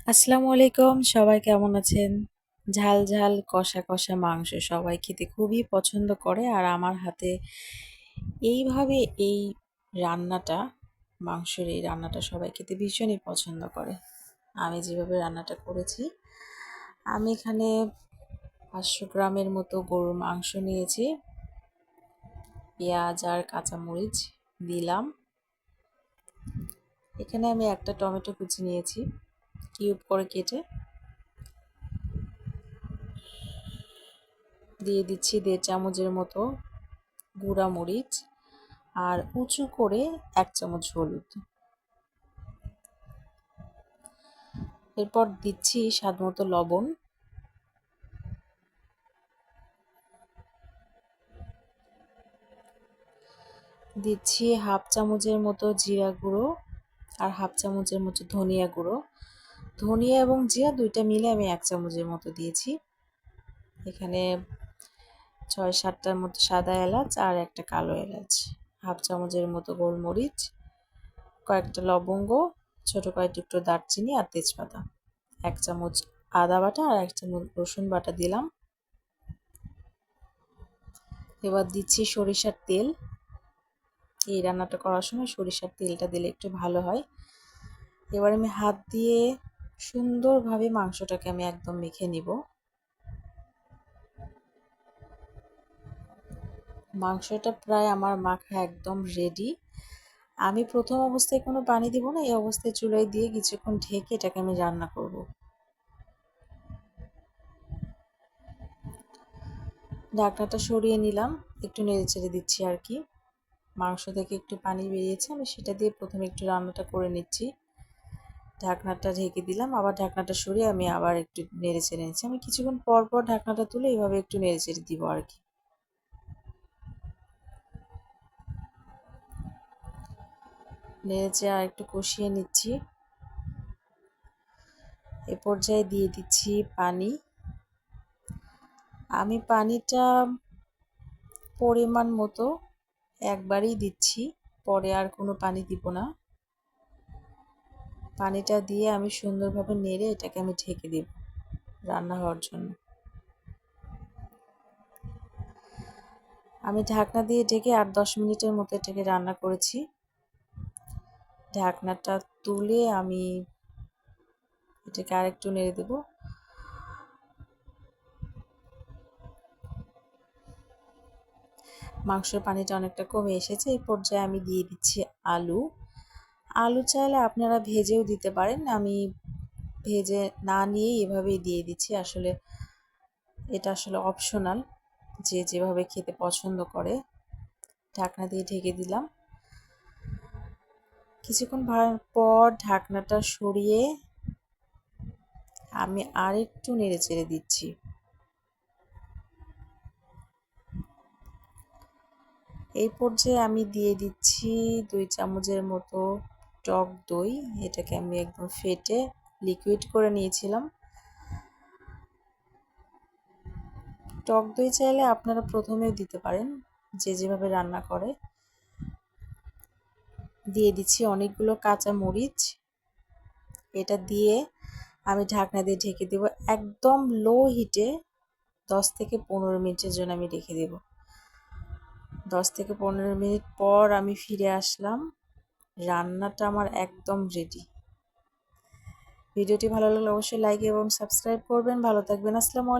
আসসালামু আলাইকুম, সবাই কেমন আছেন? ঝাল ঝাল কষা কষা মাংস সবাই খেতে খুবই পছন্দ করে। আর আমার হাতে এইভাবে এই রান্নাটা, মাংসের এই রান্নাটা সবাই খেতে ভীষণই পছন্দ করে। আমি যেভাবে রান্নাটা করেছি, আমি এখানে 500 গ্রামের মতো গরুর মাংস নিয়েছি। পেঁয়াজ আর কাঁচামরিচ দিলাম। এখানে আমি একটা টমেটো কুচি নিয়েছি, কিউব করে কেটে। দিয়ে দিচ্ছি 1.5 চামচের মতো গুঁড়া মরিচ আর উঁচু করে 1 চামচ হলুদ। এরপর দিচ্ছি স্বাদ মতো লবণ। দিচ্ছি 1/2 চামচের মতো জিরা গুঁড়ো আর 1/2 চামচের মতো ধনিয়া গুঁড়ো। ধনিয়া এবং জিরা দুইটা মিলে আমি 1 চামচের মতো দিয়েছি। এখানে 6-7টার মতো সাদা এলাচ আর একটা কালো এলাচ, 1/2 চামচের মতো গোলমরিচ, কয়েকটা লবঙ্গ, ছোট কয়েক টুকরো দারচিনি আর তেজপাতা, 1 চামচ আদা বাটা আর 1 চামচ রসুন বাটা দিলাম। এবার দিচ্ছি সরিষার তেল। এই রান্নাটা করার সময় সরিষার তেলটা দিলে একটু ভালো হয়। এবার আমি হাত দিয়ে সুন্দরভাবে মাংসটাকে আমি একদম মেখে নিব। মাংসটা প্রায় আমার মাখা একদম রেডি। আমি প্রথম অবস্থায় কোনো পানি দিব না, এই অবস্থায় চুলায় দিয়ে কিছুক্ষণ ঢেকে এটাকে আমি রান্না করব। ঢাকনাটা সরিয়ে নিলাম, একটু নেড়ে চেড়ে দিচ্ছি আর কি। মাংস থেকে একটু পানি বেরিয়েছে, আমি সেটা দিয়ে প্রথমে একটু রান্নাটা করে নিচ্ছি। ঢাকনাটা ঢেকে দিলাম, আবার ঢাকনাটা সরিয়ে আমি আবার একটু নেড়ে চেড়ে নিচ্ছি। আমি কিছুক্ষণ পর পর ঢাকনাটা তুলে এইভাবে একটু নেড়ে চেড়ে দিব আর কি। নেড়ে চেড়ে আর একটু কষিয়ে নিচ্ছি। এ পর্যায়ে দিয়ে দিচ্ছি পানি। আমি পানিটা পরিমাণ মতো একবারেই দিচ্ছি, পরে আর কোনো পানি দিব না। পানিটা দিয়ে আমি সুন্দরভাবে নেড়ে এটাকে আমি ঢেকে দেব রান্না হওয়ার জন্য। আমি ঢাকনা দিয়ে ঢেকে 8-10 মিনিটের মতো এটাকে রান্না করেছি। ঢাকনাটা তুলে আমি এটাকে আরেকটু নেড়ে দেব। মাংসের পানিটা অনেকটা কমে এসেছে। এই পর্যায়ে আমি দিয়ে দিচ্ছি আলু। আলু চাইলে আপনারা ভেজেও দিতে পারেন, আমি ভেজে না নিয়েই এভাবেই দিয়ে দিচ্ছি। এটা আসলে অপশনাল, যে যেভাবে খেতে পছন্দ করে। ঢাকনা দিয়ে ঢেকে দিলাম। কিছুক্ষণ ভাড়ার পর ঢাকনাটা সরিয়ে আমি আরেকটু নেড়ে চেড়ে দিচ্ছি। এই পর্যায়ে আমি দিয়ে দিচ্ছি 2 চামচের মতো টক দই। এটাকে আমি একদম ফেটে লিকুইড করে নিয়েছিলাম। টক দই চাইলে আপনারা প্রথমেও দিতে পারেন, যে যেভাবে রান্না করে। দিয়ে দিচ্ছি অনেকগুলো কাঁচা মরিচ। এটা দিয়ে আমি ঢাকনা দিয়ে ঢেকে দেব। একদম লো হিটে 10 থেকে 15 মিনিটের জন্য আমি রেখে দেব। 10 থেকে 15 মিনিট পর আমি ফিরে আসলাম। রান্নাটা আমার একদম রেডি। ভিডিওটি ভালো লাগলে অবশ্যই লাইক এবং সাবস্ক্রাইব করবেন। ভালো থাকবেন। আসসালামু আলাইকুম।